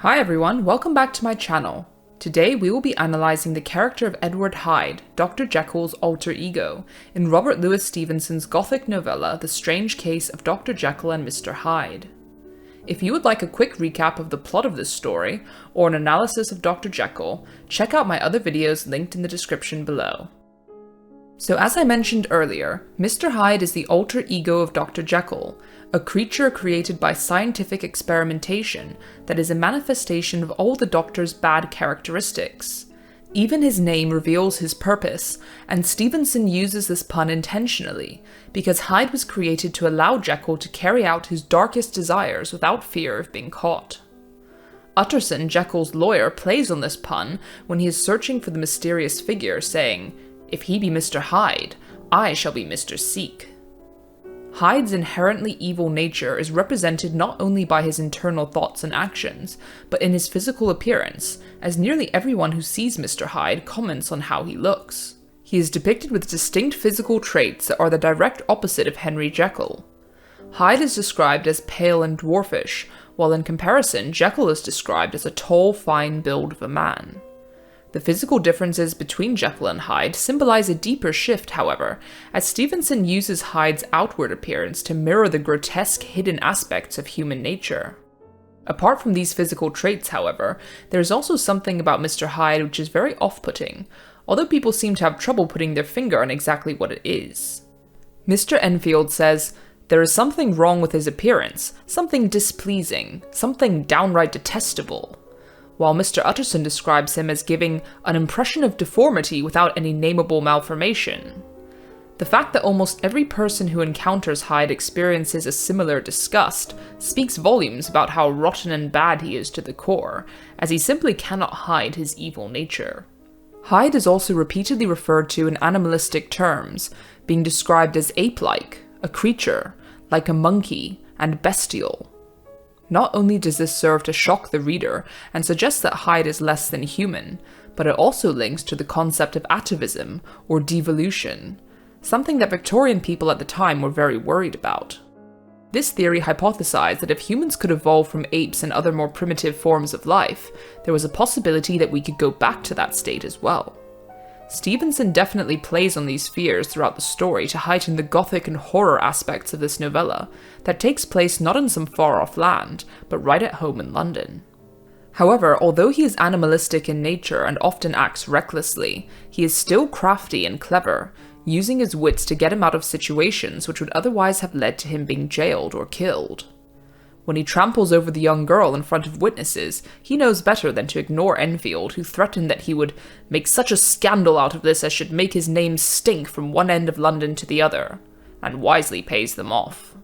Hi everyone, welcome back to my channel. Today we will be analysing the character of Edward Hyde, Dr. Jekyll's alter ego, in Robert Louis Stevenson's Gothic novella The Strange Case of Dr. Jekyll and Mr. Hyde. If you would like a quick recap of the plot of this story, or an analysis of Dr. Jekyll, check out my other videos linked in the description below. So as I mentioned earlier, Mr. Hyde is the alter ego of Dr. Jekyll, a creature created by scientific experimentation that is a manifestation of all the Doctor's bad characteristics. Even his name reveals his purpose, and Stevenson uses this pun intentionally, because Hyde was created to allow Jekyll to carry out his darkest desires without fear of being caught. Utterson, Jekyll's lawyer, plays on this pun when he is searching for the mysterious figure, saying, "If he be Mr. Hyde, I shall be Mr. Seek." Hyde's inherently evil nature is represented not only by his internal thoughts and actions, but in his physical appearance, as nearly everyone who sees Mr. Hyde comments on how he looks. He is depicted with distinct physical traits that are the direct opposite of Henry Jekyll. Hyde is described as pale and dwarfish, while in comparison Jekyll is described as a tall, fine build of a man. The physical differences between Jekyll and Hyde symbolize a deeper shift, however, as Stevenson uses Hyde's outward appearance to mirror the grotesque hidden aspects of human nature. Apart from these physical traits, however, there is also something about Mr. Hyde which is very off-putting, although people seem to have trouble putting their finger on exactly what it is. Mr. Enfield says, "There is something wrong with his appearance, something displeasing, something downright detestable," while Mr. Utterson describes him as giving an impression of deformity without any nameable malformation. The fact that almost every person who encounters Hyde experiences a similar disgust speaks volumes about how rotten and bad he is to the core, as he simply cannot hide his evil nature. Hyde is also repeatedly referred to in animalistic terms, being described as ape-like, a creature, like a monkey, and bestial. Not only does this serve to shock the reader and suggest that Hyde is less than human, but it also links to the concept of atavism, or devolution, something that Victorian people at the time were very worried about. This theory hypothesized that if humans could evolve from apes and other more primitive forms of life, there was a possibility that we could go back to that state as well. Stevenson definitely plays on these fears throughout the story to heighten the gothic and horror aspects of this novella that takes place not in some far-off land, but right at home in London. However, although he is animalistic in nature and often acts recklessly, he is still crafty and clever, using his wits to get him out of situations which would otherwise have led to him being jailed or killed. When he tramples over the young girl in front of witnesses, he knows better than to ignore Enfield, who threatened that he would make such a scandal out of this as should make his name stink from one end of London to the other, and wisely pays them off.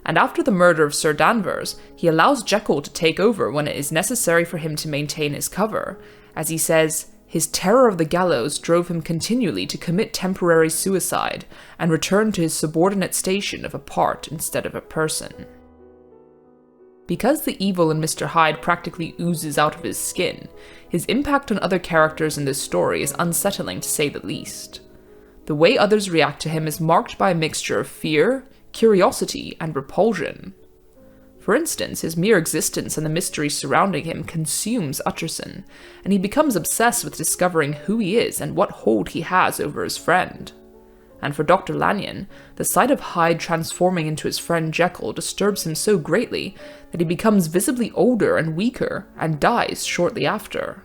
And after the murder of Sir Danvers, he allows Jekyll to take over when it is necessary for him to maintain his cover, as he says, "His terror of the gallows drove him continually to commit temporary suicide, and return to his subordinate station of a part instead of a person." Because the evil in Mr. Hyde practically oozes out of his skin, his impact on other characters in this story is unsettling to say the least. The way others react to him is marked by a mixture of fear, curiosity, and repulsion. For instance, his mere existence and the mystery surrounding him consumes Utterson, and he becomes obsessed with discovering who he is and what hold he has over his friend. And for Dr. Lanyon, the sight of Hyde transforming into his friend Jekyll disturbs him so greatly that he becomes visibly older and weaker, and dies shortly after.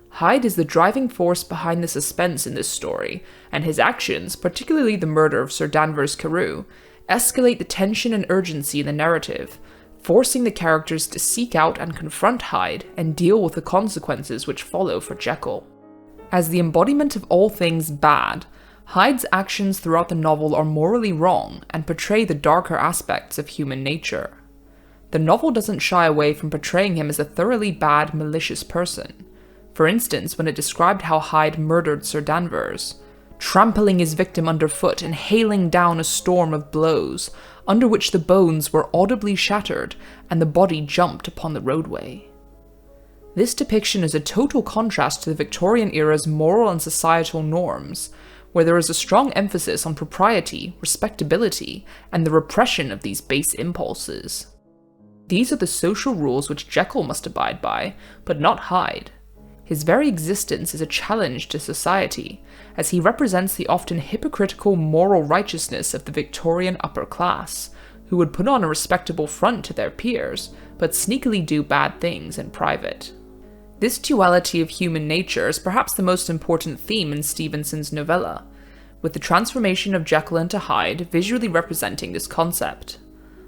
Hyde is the driving force behind the suspense in this story, and his actions, particularly the murder of Sir Danvers Carew, escalate the tension and urgency in the narrative, forcing the characters to seek out and confront Hyde and deal with the consequences which follow for Jekyll. As the embodiment of all things bad, Hyde's actions throughout the novel are morally wrong and portray the darker aspects of human nature. The novel doesn't shy away from portraying him as a thoroughly bad, malicious person. For instance, when it described how Hyde murdered Sir Danvers, trampling his victim underfoot and hailing down a storm of blows, under which the bones were audibly shattered and the body jumped upon the roadway. This depiction is a total contrast to the Victorian era's moral and societal norms, where there is a strong emphasis on propriety, respectability, and the repression of these base impulses. These are the social rules which Jekyll must abide by, but not Hyde. His very existence is a challenge to society, as he represents the often hypocritical moral righteousness of the Victorian upper class, who would put on a respectable front to their peers, but sneakily do bad things in private. This duality of human nature is perhaps the most important theme in Stevenson's novella, with the transformation of Jekyll into Hyde visually representing this concept.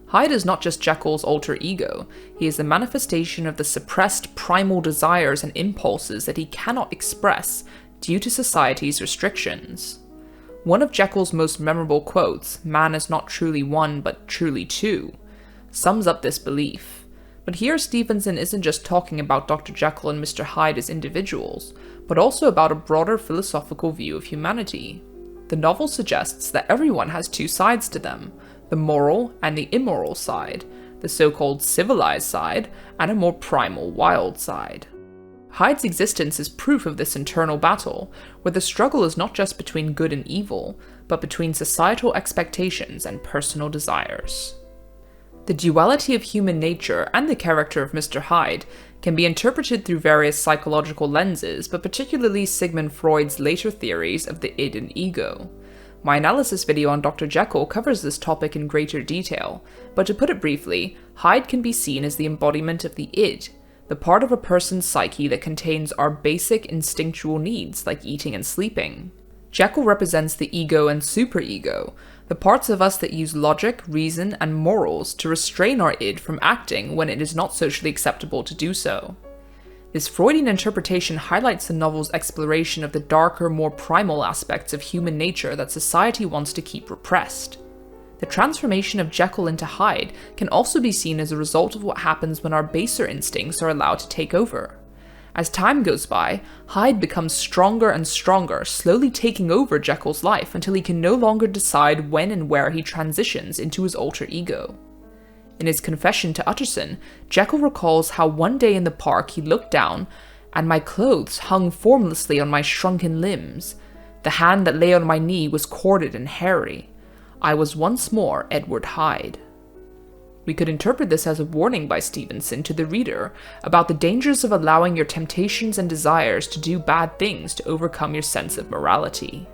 Hyde is not just Jekyll's alter ego, he is the manifestation of the suppressed primal desires and impulses that he cannot express due to society's restrictions. One of Jekyll's most memorable quotes, "Man is not truly one, but truly two," sums up this belief. But here Stevenson isn't just talking about Dr. Jekyll and Mr. Hyde as individuals, but also about a broader philosophical view of humanity. The novel suggests that everyone has two sides to them, the moral and the immoral side, the so-called civilized side, and a more primal, wild side. Hyde's existence is proof of this internal battle, where the struggle is not just between good and evil, but between societal expectations and personal desires. The duality of human nature and the character of Mr. Hyde can be interpreted through various psychological lenses, but particularly Sigmund Freud's later theories of the id and ego. My analysis video on Dr. Jekyll covers this topic in greater detail, but to put it briefly, Hyde can be seen as the embodiment of the id, the part of a person's psyche that contains our basic instinctual needs like eating and sleeping. Jekyll represents the ego and superego, the parts of us that use logic, reason, and morals to restrain our id from acting when it is not socially acceptable to do so. This Freudian interpretation highlights the novel's exploration of the darker, more primal aspects of human nature that society wants to keep repressed. The transformation of Jekyll into Hyde can also be seen as a result of what happens when our baser instincts are allowed to take over. As time goes by, Hyde becomes stronger and stronger, slowly taking over Jekyll's life until he can no longer decide when and where he transitions into his alter ego. In his confession to Utterson, Jekyll recalls how one day in the park he looked down, and my clothes hung formlessly on my shrunken limbs. The hand that lay on my knee was corded and hairy. I was once more Edward Hyde. We could interpret this as a warning by Stevenson to the reader about the dangers of allowing your temptations and desires to do bad things to overcome your sense of morality.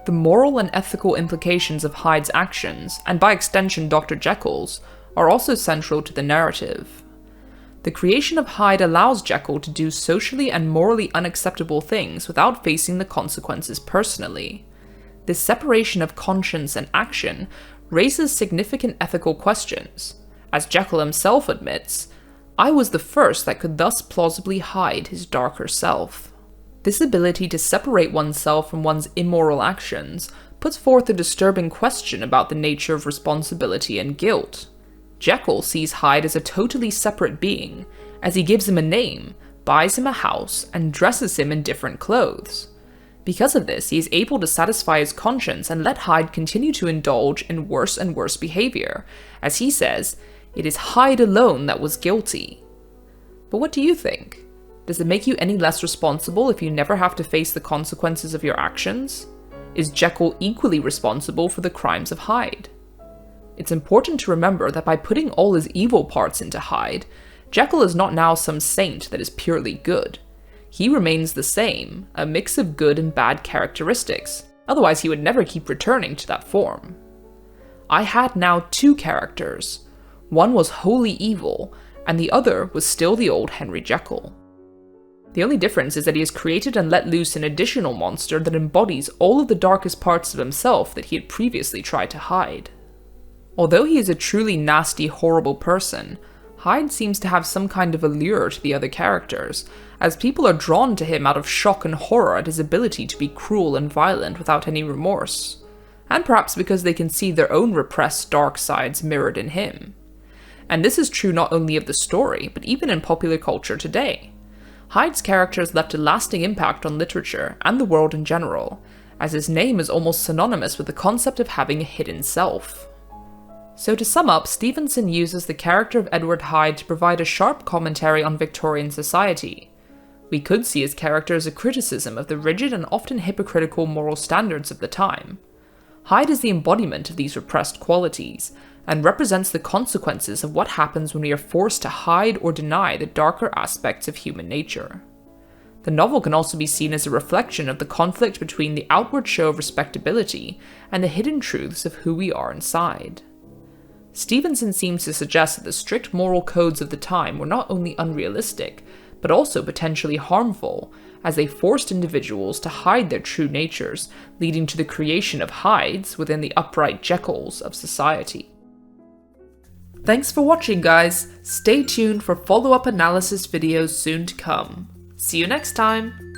The moral and ethical implications of Hyde's actions, and by extension Dr. Jekyll's, are also central to the narrative. The creation of Hyde allows Jekyll to do socially and morally unacceptable things without facing the consequences personally. This separation of conscience and action raises significant ethical questions. As Jekyll himself admits, I was the first that could thus plausibly hide his darker self. This ability to separate oneself from one's immoral actions puts forth a disturbing question about the nature of responsibility and guilt. Jekyll sees Hyde as a totally separate being, as he gives him a name, buys him a house, and dresses him in different clothes. Because of this, he is able to satisfy his conscience and let Hyde continue to indulge in worse and worse behavior. As he says, "It is Hyde alone that was guilty." But what do you think? Does it make you any less responsible if you never have to face the consequences of your actions? Is Jekyll equally responsible for the crimes of Hyde? It's important to remember that by putting all his evil parts into Hyde, Jekyll is not now some saint that is purely good. He remains the same, a mix of good and bad characteristics, otherwise he would never keep returning to that form. I had now two characters. One was wholly evil, and the other was still the old Henry Jekyll. The only difference is that he has created and let loose an additional monster that embodies all of the darkest parts of himself that he had previously tried to hide. Although he is a truly nasty, horrible person, Hyde seems to have some kind of allure to the other characters, as people are drawn to him out of shock and horror at his ability to be cruel and violent without any remorse, and perhaps because they can see their own repressed dark sides mirrored in him. And this is true not only of the story, but even in popular culture today. Hyde's character has left a lasting impact on literature and the world in general, as his name is almost synonymous with the concept of having a hidden self. So to sum up, Stevenson uses the character of Edward Hyde to provide a sharp commentary on Victorian society. We could see his character as a criticism of the rigid and often hypocritical moral standards of the time. Hyde is the embodiment of these repressed qualities, and represents the consequences of what happens when we are forced to hide or deny the darker aspects of human nature. The novel can also be seen as a reflection of the conflict between the outward show of respectability and the hidden truths of who we are inside. Stevenson seems to suggest that the strict moral codes of the time were not only unrealistic, but also potentially harmful, as they forced individuals to hide their true natures, leading to the creation of Hydes within the upright Jekylls of society. Thanks for watching, guys! Stay tuned for follow-up analysis videos soon to come. See you next time!